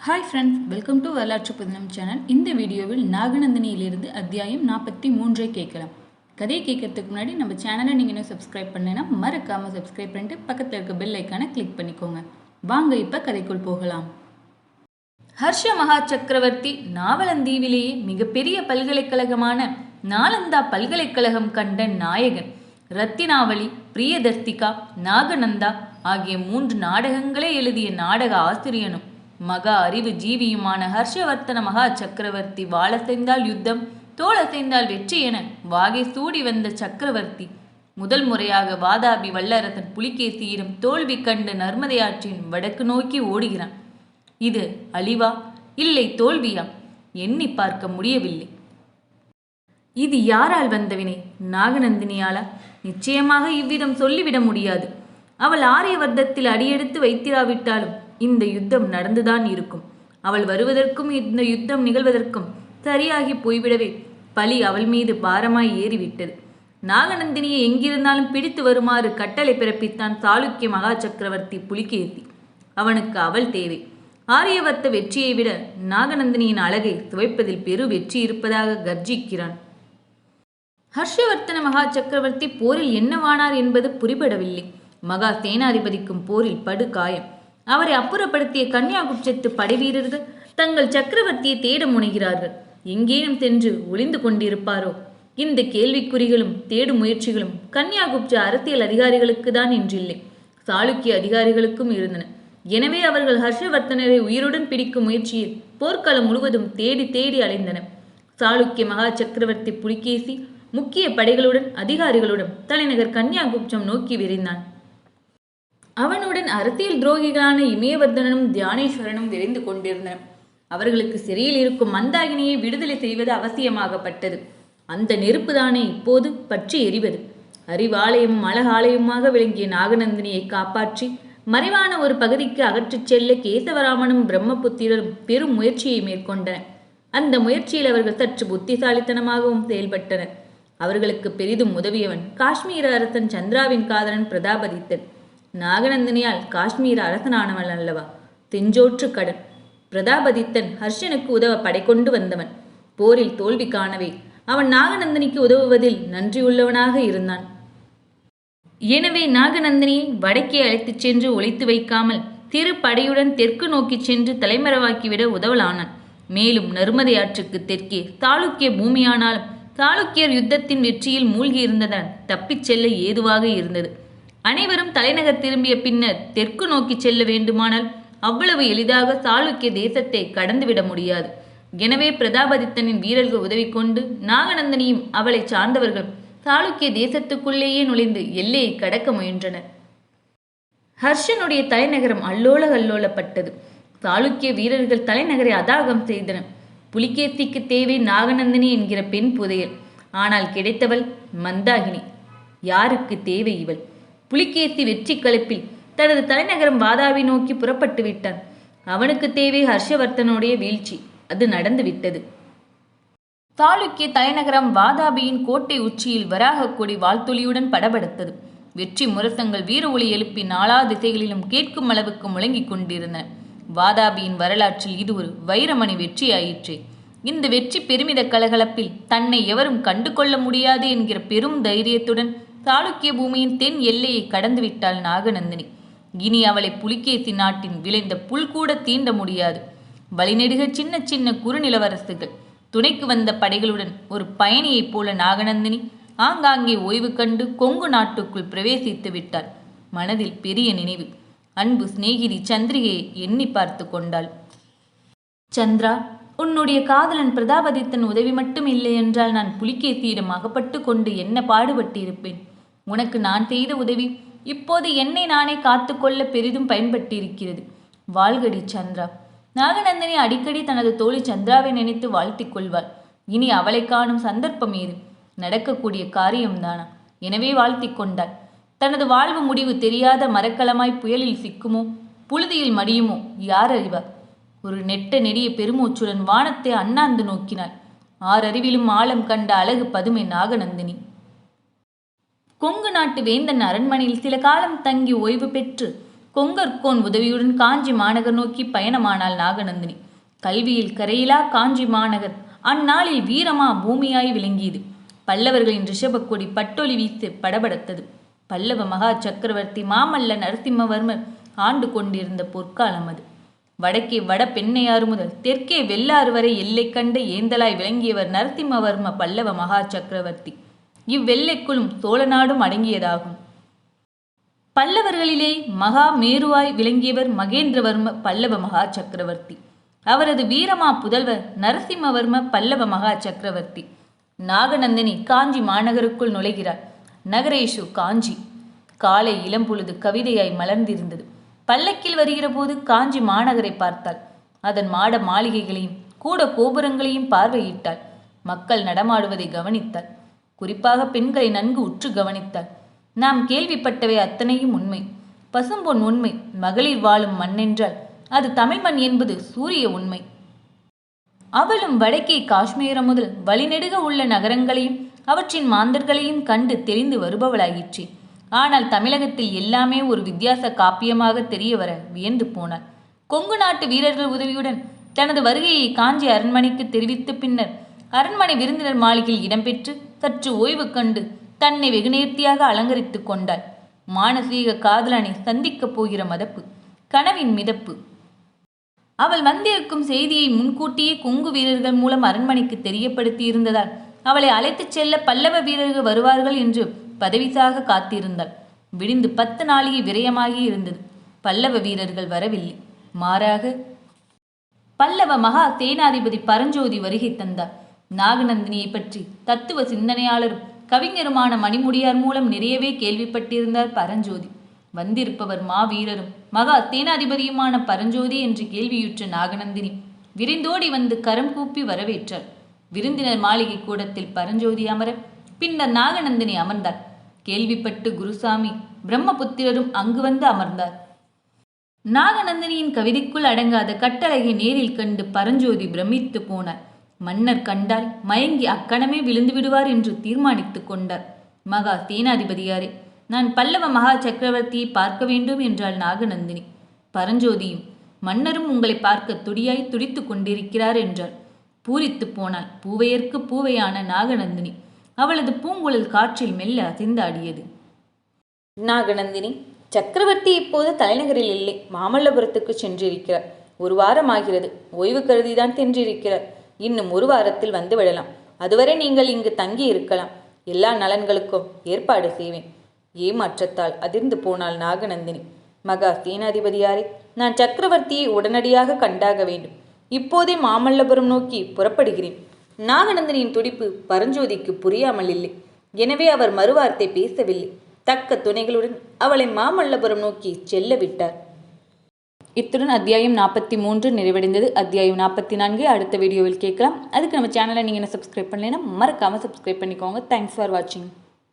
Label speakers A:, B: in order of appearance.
A: Hi friends, welcome to வரலாற்று புதினம் channel. இந்த வீடியோவில் நாகநந்தினியிலிருந்து அத்தியாயம் 43 கேட்கலாம். கதையை கேட்கறதுக்கு முன்னாடி நம்ம சேனலை நீங்கள் இன்னும் சப்ஸ்கிரைப் பண்ணலைன்னா மறக்காமல் சப்ஸ்கிரைப் பண்ணிட்டு பக்கத்தில் இருக்க பெல் ஐக்கானை கிளிக் பண்ணிக்கோங்க. வாங்க இப்போ கதைக்குள் போகலாம். ஹர்ஷ மகா சக்கரவர்த்தி நாவலந்தீவிலேயே மிகப்பெரிய பல்கலைக்கழகமான நாலந்தா பல்கலைக்கழகம் கண்ட நாயகன். ரத்தினாவளி, பிரியதர்த்திகா, நாகநந்தா ஆகிய 3 நாடகங்களே எழுதிய நாடக ஆசிரியனும் மகா அறிவு ஜீவியுமான ஹர்ஷவர்த்தன மகா சக்கரவர்த்தி வாளசைந்தால் யுத்தம், தோளசைந்தால் வெற்றி என வாகை சூடி வந்த சக்கரவர்த்தி முதல் முறையாக வாதாபி வல்லரசன் புலிகேசியிடம் தோல்வி கண்டு நர்மதை ஆற்றின் வடக்கு நோக்கி ஓடுகிறான். இது அழிவா இல்லை தோல்வியா எண்ணி பார்க்க முடியவில்லை. இது யாரால் வந்தவினை? நாகநந்தினியாலா? நிச்சயமாக இவ்விதம் சொல்லிவிட முடியாது. அவள் ஆரியவர்த்தத்தில் அடியெடுத்து வைத்திராவிட்டாலும் இந்த யுத்தம் நடந்துதான் இருக்கும். அவள் வருவதற்கும் இந்த யுத்தம் நிகழ்வதற்கும் சரியாகி போய்விடவே பழி அவள் மீது பாரமாய் ஏறிவிட்டது. நாகநந்தினியை எங்கிருந்தாலும் பிடித்து வருமாறு கட்டளை பிறப்பித்தான் சாளுக்கிய மகா சக்கரவர்த்தி புலிகேசி. அவனுக்கு அவள் தேவை. ஆரியவர்த்த வெற்றியை விட நாகநந்தினியின் அழகை சுவைப்பதில் பெரு வெற்றி இருப்பதாக கர்ஜிக்கிறான். ஹர்ஷவர்த்தன மகா சக்கரவர்த்தி போரில் என்னவானார் என்பது புரிபடவில்லை. மகா சேனாதிபதிக்கும் போரில் படு காயம். அவரை அப்புறப்படுத்திய கன்யாகுப்சத்து படைவீரர்கள் தங்கள் சக்கரவர்த்தியை தேட முனைகிறார்கள். எங்கேனும் சென்று ஒளிந்து கொண்டிருப்பாரோ? இந்த கேள்விக்குறிகளும் தேடும் முயற்சிகளும் கன்யாகுப்ச அரசியல் அதிகாரிகளுக்கு தான் என்றில்லை, சாளுக்கிய அதிகாரிகளுக்கும் இருந்தன. எனவே அவர்கள் ஹர்ஷவர்த்தனரை உயிருடன் பிடிக்கும் முயற்சியில் போர்க்களம் முழுவதும் தேடி தேடி அலைந்தனர். சாளுக்கிய மகா சக்கரவர்த்தி புலிகேசி முக்கிய படைகளுடன் அதிகாரிகளுடன் தலைநகர் கன்யாகுப்சம் நோக்கி விரைந்தான். அவனுடன் அரசியல் துரோகிகளான இமயவர்தனனும் தியானேஸ்வரனும் விரைந்து கொண்டிருந்தனர். அவர்களுக்கு சிறையில் இருக்கும் மந்தாகினியை விடுதலை செய்வது அவசியமாகப்பட்டது. அந்த நெருப்புதானே இப்போது பற்றி எரிவது. அறிவாலயமும் அழகாலயமாக விளங்கிய நாகநந்தினியை காப்பாற்றி மறைவான ஒரு பகுதிக்கு அகற்றிச் செல்ல கேசவராமனும் பிரம்மபுத்திரரும் பெரும் முயற்சியை மேற்கொண்டனர். அந்த முயற்சியில் அவர்கள் சற்று புத்திசாலித்தனமாகவும் செயல்பட்டனர். அவர்களுக்கு பெரிதும் உதவியவன் காஷ்மீர அரசன் சந்திராவின் காதலன் பிரதாபதித்தன். நாகநந்தினியால் காஷ்மீர அரசனானவன் அல்லவா? செஞ்சோற்று கடன். பிரதாபதித்தன் ஹர்ஷனுக்கு உதவ படை கொண்டு வந்தவன். போரில் தோல்வி காணவே அவன் நாகநந்தினிக்கு உதவுவதில் நன்றியுள்ளவனாக இருந்தான். எனவே நாகநந்தினியை வடக்கே அழைத்துச் சென்று ஒளித்து வைக்காமல் திரு படையுடன் தெற்கு நோக்கி சென்று தலைமறைவாக்கிவிட உதவலானான். மேலும் நர்மதை ஆற்றுக்கு தெற்கே சாளுக்கிய பூமியானாலும் சாளுக்கியர் யுத்தத்தின் வெற்றியில் மூழ்கியிருந்ததால் தப்பிச் செல்ல ஏதுவாக இருந்தது. அனைவரும் தலைநகர் திரும்பிய பின்னர் தெற்கு நோக்கி செல்ல வேண்டுமானால் அவ்வளவு எளிதாக சாளுக்கிய தேசத்தை கடந்துவிட முடியாது. எனவே பிரதாபதித்தனின் வீரர்கள் உதவி கொண்டு நாகநந்தினியும் அவளை சார்ந்தவர்கள் சாளுக்கிய தேசத்துக்குள்ளேயே நுழைந்து எல்லையை கடக்க முயன்றனர். ஹர்ஷனுடைய தலைநகரம் அல்லோல கல்லோலப்பட்டது. சாளுக்கிய வீரர்கள் தலைநகரை அதாகம் செய்தனர். புலிகேசிக்கு தேவை நாகநந்தினி என்கிற பெண் புதையல். ஆனால் கிடைத்தவள் மந்தாகினி. யாருக்கு தேவை இவள்? புலிகேசி வெற்றி களிப்பில் தனது தலைநகரம் வாதாபி நோக்கி புறப்பட்டு விட்டான். அவனுக்கு தேவை ஹர்ஷவர்த்தனுடைய வீழ்ச்சி. அது நடந்து விட்டது. சாளுக்கிய தலைநகரம் வாதாபியின் கோட்டை உச்சியில் வராக கொடி வாழ்த்துளியுடன் படபடுத்தது. வெற்றி முரசங்கள் வீர ஒளி எழுப்பி நாலா திசைகளிலும் கேட்கும் அளவுக்கு முழங்கிக் கொண்டிருந்தன. வாதாபியின் வரலாற்றில் இது ஒரு வைரமணி வெற்றி ஆயிற்று. இந்த வெற்றி பெருமித கலகலப்பில் தன்னை எவரும் கண்டு கொள்ள முடியாது என்கிற பெரும் தைரியத்துடன் சாளுக்கிய பூமியின் தென் எல்லையை கடந்து விட்டாள் நாகநந்தினி. இனி அவளை புலிகேசி நாட்டின் விளைந்த புல் கூட தீண்ட முடியாது. வழிநெடுக சின்ன சின்ன குறுநிலவரசுகள் துணைக்கு வந்த படைகளுடன் ஒரு பயணியைப் போல நாகநந்தினி ஆங்காங்கே ஓய்வு கண்டு கொங்கு நாட்டுக்குள் பிரவேசித்து விட்டாள். மனதில் பெரிய நினைவு. அன்பு சிநேகிதி சந்திரிகையை எண்ணி பார்த்து கொண்டாள். சந்திரா, உன்னுடைய காதலன் பிரதாபதித்தன் உதவி மட்டும் இல்லை என்றால் நான் புலிகேசியிடம் அகப்பட்டு கொண்டு என்ன பாடுபட்டு இருப்பேன். உனக்கு நான் செய்த உதவி இப்போது என்னை நானே காத்து கொள்ள பெரிதும் பயன்பட்டிருக்கிறது. வாழ்கடி சந்திரா. நாகநந்தினி அடிக்கடி தனது தோழி சந்திராவை நினைத்து வாழ்த்திக் கொள்வாள். இனி அவளை காணும் சந்தர்ப்பம் ஏது? நடக்கக்கூடிய காரியம்தானா? எனவே வாழ்த்திக் கொண்டாள். தனது வாழ்வு முடிவு தெரியாத மரக்கலமாய் புயலில் சிக்குமோ புழுதியில் மடியுமோ யார் அறிவார்? ஒரு நெட்ட நெடிய பெருமூச்சுடன் வானத்தை அண்ணாந்து நோக்கினாள். ஆறறிவிலும் ஆழம் கண்ட அழகு பதுமை நாகநந்தினி. கொங்கு நாட்டு வேந்தன் அரண்மனையில் சில காலம் தங்கி ஓய்வு பெற்று கொங்கர்கோன் உதவியுடன் காஞ்சி மாநகர் நோக்கி பயணமானாள் நாகநந்தினி. கல்வியில் கரையிலா காஞ்சி மாநகர் அந்நாளில் வீரமா பூமியாய் விளங்கியது. பல்லவர்களின் ரிஷபக்கொடி பட்டொலி வீசி படபடத்தது. பல்லவ மகா சக்கரவர்த்தி மாமல்ல நரசிம்மவர்மர் ஆண்டு கொண்டிருந்த பொற்காலம் அது. வடக்கே வட பெண்ணையாறு முதல் தெற்கே வெள்ளாறு வரை எல்லை கண்ட ஏந்தலாய் விளங்கியவர் நரசிம்மவர்ம பல்லவ மகா சக்கரவர்த்தி. இவ்வெல்லைக்குள்ளும் சோழ நாடும் அடங்கியதாகும். பல்லவர்களிலே மகா மேருவாய் விளங்கியவர் மகேந்திரவர்ம பல்லவ மகா சக்கரவர்த்தி. அவரது வீரமா புதல்வர் நரசிம்மவர்ம பல்லவ மகா சக்கரவர்த்தி. நாகநந்தினி காஞ்சி மாநகருக்குள் நுழைகிறார். நகரேஷு காஞ்சி. காலை இளம்பொழுது கவிதையாய் மலர்ந்திருந்தது. பல்லக்கில் வருகிற போது காஞ்சி மாநகரை பார்த்தாள். அதன் மாட மாளிகைகளையும் கூட கோபுரங்களையும் பார்வையிட்டாள். மக்கள் நடமாடுவதை கவனித்தாள். குறிப்பாக பெண்களை நன்கு உற்று கவனித்தாள். நாம் கேள்விப்பட்டவை அத்தனையும் உண்மை. பசும்பொன் உண்மை. மகளிர் வாழும் மண் என்றால் அது தமிழ் மண் என்பது சூரிய உண்மை. அவளும் வடக்கே காஷ்மீரம் முதல் வழிநெடுக உள்ள நகரங்களையும் அவற்றின் மாந்தர்களையும் கண்டு தெரிந்து வருபவளாயிற்று. ஆனால் தமிழகத்தில் எல்லாமே ஒரு வித்தியாச காப்பியமாக தெரிய வர வியந்து போனாள். கொங்கு நாட்டு வீரர்கள் உதவியுடன் தனது வருகையை காஞ்சி அரண்மனைக்கு தெரிவித்த பின்னர் அரண்மனை விருந்தினர் மாளிகையில் இடம்பெற்று சற்று ஓய்வு கண்டு தன்னை வெகுநேர்த்தியாக அலங்கரித்துக் கொண்டாள். மானசீக காதலனை சந்திக்கப் போகிற மதப்பு, கனவின் மிதப்பு. அவள் வந்திருக்கும் செய்தியை முன்கூட்டியே கொங்கு வீரர்கள் மூலம் அரண்மனைக்கு தெரியப்படுத்தி இருந்ததால் அவளை அழைத்துச் செல்ல பல்லவ வீரர்கள் வருவார்கள் என்று பதவிசாக காத்திருந்தாள். விடிந்து 10 நாளிகை விரயமாகி இருந்தது. பல்லவ வீரர்கள் வரவில்லை. மாறாக பல்லவ மகா சேனாதிபதி பரஞ்சோதி வருகை தந்தார். நாகநந்தினியை பற்றி தத்துவ சிந்தனையாளரும் கவிஞருமான மணிமுடியார் மூலம் நிறையவே கேள்விப்பட்டிருந்தார் பரஞ்சோதி. வந்திருப்பவர் மாவீரரும் மகா சேனாதிபதியுமான பரஞ்சோதி என்று கேள்வியுற்ற நாகநந்தினி விரைந்தோடி வந்து கரம் கூப்பி வரவேற்றார். விருந்தினர் மாளிகை கூடத்தில் பரஞ்சோதி அமர பின்னர் நாகநந்தினி அமர்ந்தார். கேள்விப்பட்டு குருசாமி பிரம்மபுத்திரரும் அங்கு வந்து அமர்ந்தார். நாகநந்தினியின் கவிதைக்குள் அடங்காத கட்டளையை நேரில் கண்டு பரஞ்சோதி பிரமித்து போனார். மன்னர் கண்டால் மயங்கி அக்கணமே விழுந்து விடுவார் என்று தீர்மானித்து கொண்டார். மகா சேனாதிபதியாரே, நான் பல்லவ மகா சக்கரவர்த்தியை பார்க்க வேண்டும் என்றாள் நாகநந்தினி. பரஞ்சோதியும் மன்னரும் உங்களை பார்க்க துடியாய் துடித்து கொண்டிருக்கிறார் என்றார். பூரித்து போனாள் பூவையர்க்கு பூவையான நாகநந்தினி. அவளது பூங்குழல் காற்றில் மெல்ல அசைந்தாடியது. நாகநந்தினி, சக்கரவர்த்தி இப்போது தலைநகரில் இல்லை, மாமல்லபுரத்துக்கு சென்றிருக்கிறார். 1 வாரம் ஆகிறது. ஓய்வு கருதிதான் சென்றிருக்கிறார். இன்னும் 1 வாரத்தில் வந்து விடலாம். அதுவரை நீங்கள் இங்கு தங்கி இருக்கலாம். எல்லா நலன்களுக்கும் ஏற்பாடு செய்வேன். ஏமாற்றத்தால் அதிர்ந்து போனாள் நாகநந்தினி. மகா சேனாதிபதியாரே, நான் சக்கரவர்த்தியை உடனடியாக கண்டாக வேண்டும். இப்போதே மாமல்லபுரம் நோக்கி புறப்படுகிறேன். நாகநந்தினியின் துடிப்பு பரஞ்சோதிக்கு புரியாமல் இல்லை. எனவே அவர் மறுவார்த்தை பேசவில்லை. தக்க துணைகளுடன் அவளை மாமல்லபுரம் நோக்கி செல்ல விட்டார். இத்துடன் அத்தியாயம் 43 நிறைவடைந்தது. அத்தியாயம் 44 அடுத்த வீடியோவில் கேட்கலாம். அதுக்கு நம்ம சேனலை நீங்கள் சப்ஸ்கிரைப் பண்ணலைன்னா மறக்காமல் சப்ஸ்கிரைப் பண்ணிக்கோங்க. தேங்க்ஸ் ஃபார் வாட்சிங்.